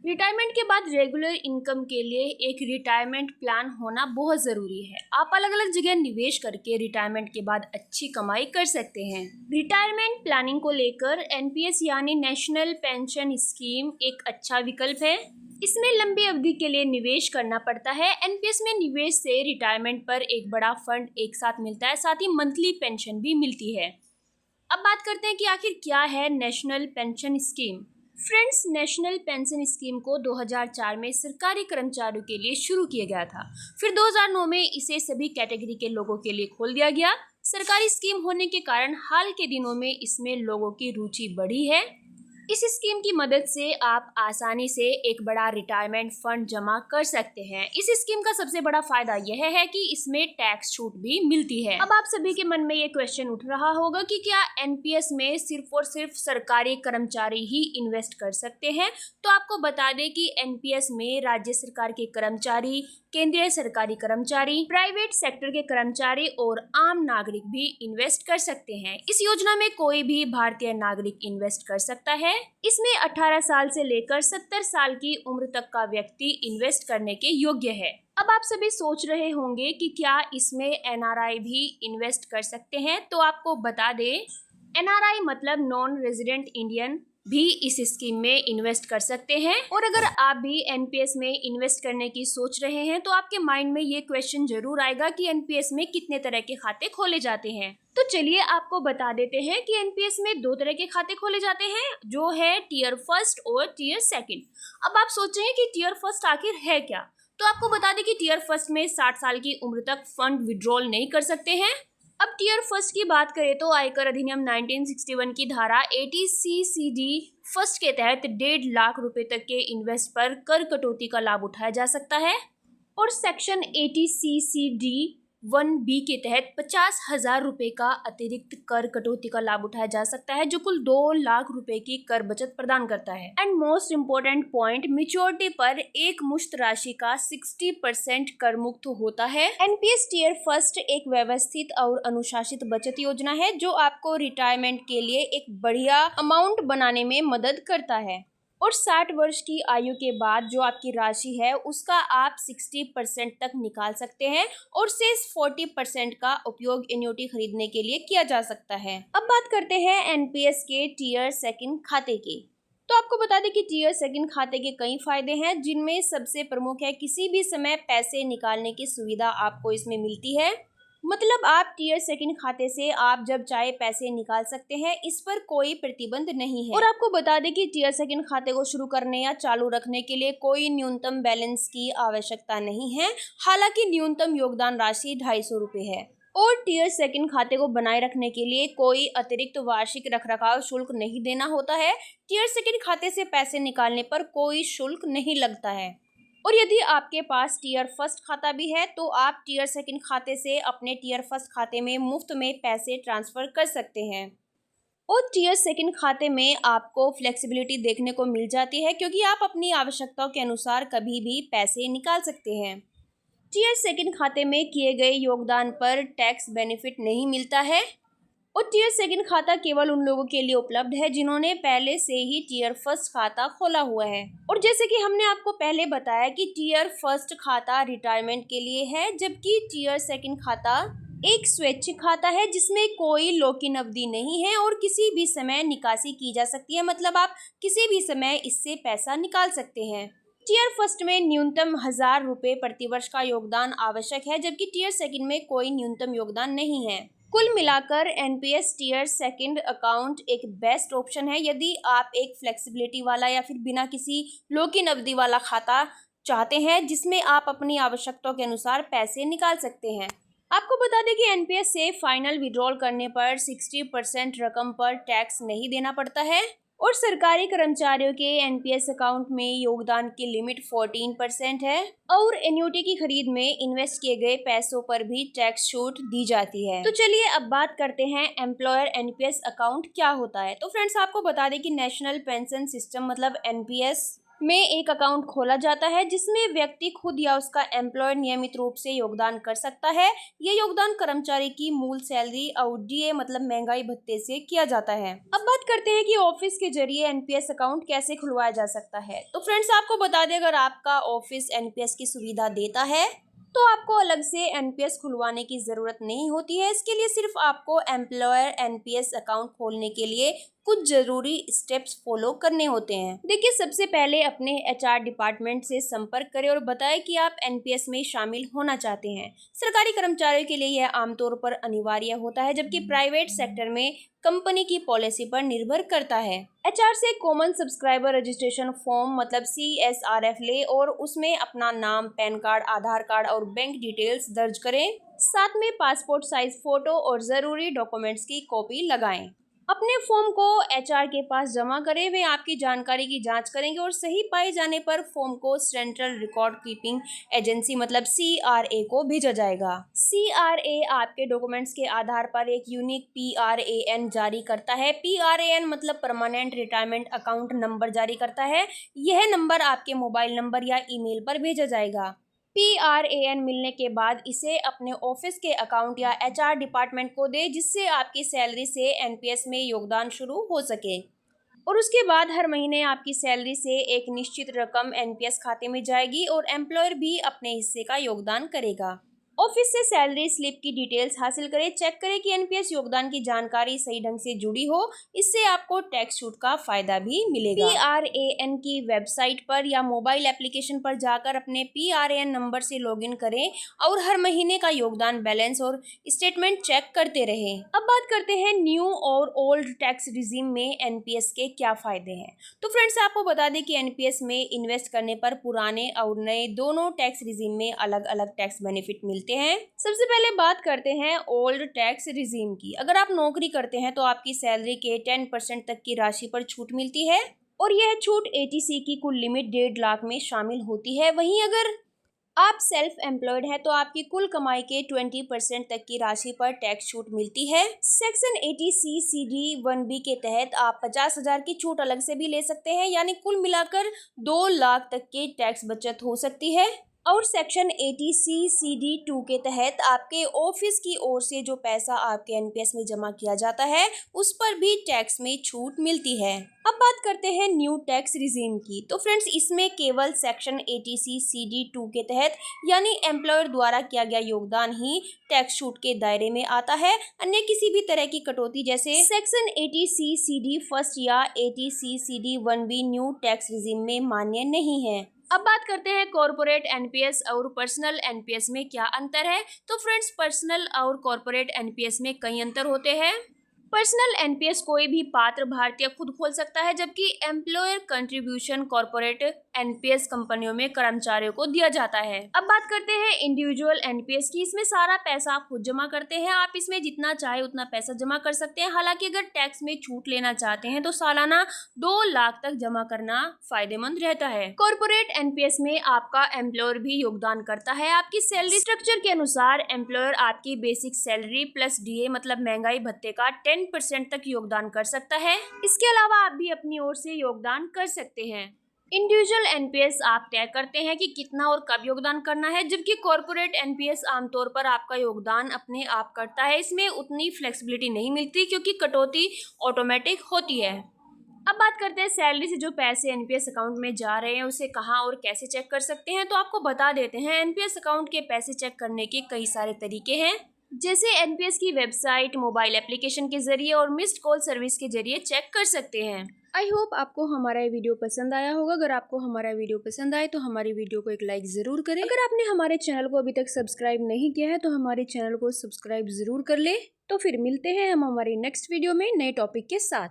Retirement के बाद regular income के लिए एक रिटायरमेंट प्लान होना बहुत ज़रूरी है। आप अलग अलग जगह निवेश करके रिटायरमेंट के बाद अच्छी कमाई कर सकते हैं। रिटायरमेंट प्लानिंग को लेकर एनपीएस यानी नेशनल पेंशन स्कीम एक अच्छा विकल्प है। इसमें लंबी अवधि के लिए निवेश करना पड़ता है। एनपीएस में निवेश से रिटायरमेंट पर एक बड़ा फंड एक साथ मिलता है, साथ ही मंथली पेंशन भी मिलती है। अब बात करते हैं कि आखिर क्या है national pension scheme. Friends, national pension scheme को 2004 में सरकारी कर्मचारियों के लिए शुरू किया गया था। फिर 2009 में इसे सभी कैटेगरी के लोगों के लिए खोल दिया गया। सरकारी स्कीम होने के कारण हाल के दिनों में इसमें लोगों की रुचि बढ़ी है। इस स्कीम की मदद से आप आसानी से एक बड़ा रिटायरमेंट फंड जमा कर सकते हैं। इस स्कीम का सबसे बड़ा फायदा यह है कि इसमें टैक्स छूट भी मिलती है। अब आप सभी के मन में ये क्वेश्चन उठ रहा होगा कि क्या एनपीएस में सिर्फ और सिर्फ सरकारी कर्मचारी ही इन्वेस्ट कर सकते हैं। तो आपको बता दें कि एनपीएस में राज्य सरकार के कर्मचारी, केंद्रीय सरकारी कर्मचारी, प्राइवेट सेक्टर के कर्मचारी और आम नागरिक भी इन्वेस्ट कर सकते हैं। इस योजना में कोई भी भारतीय नागरिक इन्वेस्ट कर सकता है। इसमें 18 साल से लेकर 70 साल की उम्र तक का व्यक्ति इन्वेस्ट करने के योग्य है। अब आप सभी सोच रहे होंगे कि क्या इसमें एनआरआई भी इन्वेस्ट कर सकते हैं। तो आपको बता दें, एनआरआई मतलब नॉन रेजिडेंट इंडियन भी इस स्कीम में इन्वेस्ट कर सकते हैं। और अगर आप भी एनपीएस में इन्वेस्ट करने की सोच रहे हैं तो आपके माइंड में ये क्वेश्चन जरूर आएगा कि एनपीएस में कितने तरह के खाते खोले जाते हैं। तो चलिए आपको बता देते हैं कि एनपीएस में 2 तरह के खाते खोले जाते हैं, जो है टीयर फर्स्ट और टीयर सेकंड। अब आप सोच रहे हैं कि टीयर फर्स्ट आखिर है क्या। तो आपको बता दें कि टीयर फर्स्ट में 60 साल की उम्र तक फंड विड्रॉल नहीं कर सकते हैं। अब टीयर फर्स्ट की बात करें तो आयकर अधिनियम 1961 की धारा 80CCD फर्स्ट के तहत 1.5 लाख रुपए तक के इन्वेस्ट पर कर कटौती का लाभ उठाया जा सकता है। और सेक्शन 80CCD 1B के तहत 50,000 रुपए का अतिरिक्त कर कटौती का लाभ उठाया जा सकता है, जो कुल 2 लाख रुपए की कर बचत प्रदान करता है। And most important point, maturity पर एक मुश्त राशि का 60% कर मुक्त होता है। एनपीएस टीयर फर्स्ट एक व्यवस्थित और अनुशासित बचत योजना है जो आपको रिटायरमेंट के लिए एक बढ़िया अमाउंट बनाने में मदद करता है। और 60 वर्ष की आयु के बाद जो आपकी राशि है उसका आप 60% तक निकाल सकते हैं और शेष 40% का उपयोग एन्युटी खरीदने के लिए किया जा सकता है। अब बात करते हैं एनपीएस के टीयर सेकंड खाते की। तो आपको बता दें कि टीयर सेकंड खाते के कई फायदे हैं, जिनमें सबसे प्रमुख है किसी भी समय पैसे निकालने की सुविधा आपको इसमें मिलती है। मतलब आप टीयर सेकंड खाते से आप जब चाहे पैसे निकाल सकते हैं, इस पर कोई प्रतिबंध नहीं है। और आपको बता दें कि टीयर सेकंड खाते को शुरू करने या चालू रखने के लिए कोई न्यूनतम बैलेंस की आवश्यकता नहीं है। हालांकि न्यूनतम योगदान राशि 250 रुपये है। और टीयर सेकंड खाते को बनाए रखने के लिए कोई अतिरिक्त वार्षिक रखरखाव शुल्क नहीं देना होता है। टीयर सेकंड खाते से पैसे निकालने पर कोई शुल्क नहीं लगता है। और यदि आपके पास टीयर फर्स्ट खाता भी है तो आप टीयर सेकंड खाते से अपने टीयर फर्स्ट खाते में मुफ्त में पैसे ट्रांसफर कर सकते हैं। और टीयर सेकंड खाते में आपको फ्लेक्सिबिलिटी देखने को मिल जाती है, क्योंकि आप अपनी आवश्यकताओं के अनुसार कभी भी पैसे निकाल सकते हैं। टीयर सेकंड खाते में किए गए योगदान पर टैक्स बेनिफिट नहीं मिलता है। और टीयर सेकंड खाता केवल उन लोगों के लिए उपलब्ध है जिन्होंने पहले से ही टीयर फर्स्ट खाता खोला हुआ है। और जैसे कि हमने आपको पहले बताया कि टीयर फर्स्ट खाता रिटायरमेंट के लिए है, जबकि टीयर सेकंड खाता एक स्वैच्छिक खाता है जिसमें कोई लॉक इन अवधि नहीं है और किसी भी समय निकासी की जा सकती है। मतलब आप किसी भी समय इससे पैसा निकाल सकते हैं। टीयर फर्स्ट में न्यूनतम 1000 रुपये प्रतिवर्ष का योगदान आवश्यक है, जबकि टीयर सेकंड में कोई न्यूनतम योगदान नहीं है। कुल मिलाकर एनपीएस टीयर सेकंड अकाउंट एक बेस्ट ऑप्शन है यदि आप एक फ्लेक्सिबिलिटी वाला या फिर बिना किसी लॉक इन अवधि वाला खाता चाहते हैं, जिसमें आप अपनी आवश्यकताओं के अनुसार पैसे निकाल सकते हैं। आपको बता दें कि एनपीएस से फाइनल विड्रॉल करने पर 60% रकम पर टैक्स नहीं देना पड़ता है। और सरकारी कर्मचारियों के एनपीएस अकाउंट में योगदान की लिमिट 14% है। और एन्युटी की खरीद में इन्वेस्ट किए गए पैसों पर भी टैक्स छूट दी जाती है। तो चलिए अब बात करते हैं एम्प्लॉयर एनपीएस अकाउंट क्या होता है। तो फ्रेंड्स, आपको बता दें कि नेशनल पेंशन सिस्टम मतलब एनपीएस में एक अकाउंट खोला जाता है जिसमें व्यक्ति खुद या उसका एम्प्लॉयर नियमित रूप से योगदान कर सकता है। यह योगदान कर्मचारी की मूल सैलरी और डीए मतलब महंगाई भत्ते से किया जाता है। अब बात करते हैं कि ऑफिस के जरिए एनपीएस अकाउंट कैसे खुलवाया जा सकता है। तो फ्रेंड्स, आपको बता दें, अगर आपका ऑफिस एनपीएस की सुविधा देता है तो आपको अलग से एनपीएस खुलवाने की ज़रूरत नहीं होती है। इसके लिए सिर्फ आपको एम्प्लॉयर एनपीएस अकाउंट खोलने के लिए कुछ ज़रूरी स्टेप्स फॉलो करने होते हैं। देखिए, सबसे पहले अपने एचआर डिपार्टमेंट से संपर्क करें और बताएं कि आप एनपीएस में शामिल होना चाहते हैं। सरकारी कर्मचारियों के लिए यह आमतौर पर अनिवार्य होता है, जबकि प्राइवेट सेक्टर में कंपनी की पॉलिसी पर निर्भर करता है। एचआर से कॉमन सब्सक्राइबर रजिस्ट्रेशन फॉर्म मतलब CSRF ले और उसमें अपना नाम, पैन कार्ड, आधार कार्ड और बैंक डिटेल्स दर्ज करें। साथ में पासपोर्ट साइज फोटो और ज़रूरी डॉक्यूमेंट्स की कॉपी लगाएं। अपने फॉर्म को एचआर के पास जमा करें। वे आपकी जानकारी की जांच करेंगे और सही पाए जाने पर फॉर्म को सेंट्रल रिकॉर्ड कीपिंग एजेंसी मतलब CRA को भेजा जाएगा। CRA आपके डॉक्यूमेंट्स के आधार पर एक यूनिक PRAN जारी करता है। PRAN मतलब परमानेंट रिटायरमेंट अकाउंट नंबर जारी करता है। यह नंबर आपके मोबाइल नंबर या ईमेल पर भेजा जाएगा। PRAN मिलने के बाद इसे अपने ऑफिस के अकाउंट या एचआर डिपार्टमेंट को दे, जिससे आपकी सैलरी से एनपीएस में योगदान शुरू हो सके। और उसके बाद हर महीने आपकी सैलरी से एक निश्चित रकम एनपीएस खाते में जाएगी और एम्प्लॉयर भी अपने हिस्से का योगदान करेगा। ऑफिस से सैलरी स्लिप की डिटेल्स हासिल करें। चेक करें कि एनपीएस योगदान की जानकारी सही ढंग से जुड़ी हो। इससे आपको टैक्स छूट का फायदा भी मिलेगा। PRAN की वेबसाइट पर या मोबाइल एप्लीकेशन पर जाकर अपने PRAN नंबर से लॉगिन करें और हर महीने का योगदान बैलेंस और स्टेटमेंट चेक करते रहें। अब बात करते हैं न्यू और ओल्ड टैक्स रिजीम में एनपीएस के क्या फायदे हैं। तो फ्रेंड्स, आपको बता दें कि एनपीएस में इन्वेस्ट करने पर पुराने और नए दोनों टैक्स रिजीम में अलग अलग टैक्स बेनिफिट मिलते हैं। सबसे पहले बात करते हैं ओल्ड टैक्स रिजीम की। अगर आप नौकरी करते हैं तो आपकी सैलरी के 10% तक की राशि पर छूट मिलती है और यह छूट ATC की कुल लिमिट 1.5 लाख में शामिल होती है। वहीं अगर आप सेल्फ एम्प्लॉयड हैं तो आपकी कुल कमाई के 20% तक की राशि पर टैक्स छूट मिलती है। सेक्शन 80C/CD 1B के तहत आप 50,000 की छूट अलग से भी ले सकते हैं, यानी कुल मिलाकर 2 लाख तक की टैक्स बचत हो सकती है। और सेक्शन 80C/CD 2 के तहत आपके ऑफिस की ओर से जो पैसा आपके एनपीएस में जमा किया जाता है उस पर भी टैक्स में छूट मिलती है। अब बात करते हैं न्यू टैक्स रिजीम की। तो फ्रेंड्स, इसमें केवल सेक्शन 80C/CD 2 के तहत यानी एम्प्लॉयर द्वारा किया गया योगदान ही टैक्स छूट के दायरे में आता है। अन्य किसी भी तरह की कटौती जैसे सेक्शन 80C/CD 1 या 80C/CD 1B new tax regime में मान्य नहीं है। अब बात करते हैं कॉर्पोरेट एनपीएस और पर्सनल एनपीएस में क्या अंतर है। तो फ्रेंड्स, पर्सनल और कॉर्पोरेट एनपीएस में कई अंतर होते हैं। पर्सनल एनपीएस कोई भी पात्र भारतीय खुद खोल सकता है, जबकि एम्प्लॉयर कंट्रीब्यूशन कॉर्पोरेट एनपीएस कंपनियों में कर्मचारियों को दिया जाता है। अब बात करते हैं इंडिविजुअल एनपीएस की। इसमें सारा पैसा आप खुद जमा करते हैं। आप इसमें जितना चाहे उतना पैसा जमा कर सकते हैं। हालांकि अगर टैक्स में छूट लेना चाहते हैं तो सालाना 2 लाख तक जमा करना फायदेमंद रहता है। कॉर्पोरेट एनपीएस में आपका एम्प्लॉयर भी योगदान करता है। आपकी सैलरी स्ट्रक्चर के अनुसार एम्प्लॉयर आपकी बेसिक सैलरी प्लस डीए मतलब महंगाई भत्ते का 10% तक योगदान कर सकता है। इसके अलावा आप भी अपनी ओर से योगदान कर सकते हैं। इंडिविजुअल एनपीएस आप तय करते हैं कि कितना और कब योगदान करना है, जबकि कॉर्पोरेट एनपीएस आमतौर पर आपका योगदान अपने आप करता है। इसमें उतनी फ्लेक्सिबिलिटी नहीं मिलती क्योंकि कटौती ऑटोमेटिक होती है। अब बात करते हैं सैलरी से जो पैसे एनपीएस अकाउंट में जा रहे हैं उसे कहाँ और कैसे चेक कर सकते हैं। तो आपको बता देते हैं, एनपीएस अकाउंट के पैसे चेक करने के कई सारे तरीके हैं, जैसे एनपीएस की वेबसाइट, मोबाइल एप्लीकेशन के जरिए और मिस्ड कॉल सर्विस के जरिए चेक कर सकते हैं। आई होप आपको हमारा ये वीडियो पसंद आया होगा। अगर आपको हमारा वीडियो पसंद आए तो हमारी वीडियो को एक लाइक ज़रूर करें। अगर आपने हमारे चैनल को अभी तक सब्सक्राइब नहीं किया है तो हमारे चैनल को सब्सक्राइब ज़रूर कर ले। तो फिर मिलते हैं हम हमारी नेक्स्ट वीडियो में नए टॉपिक के साथ।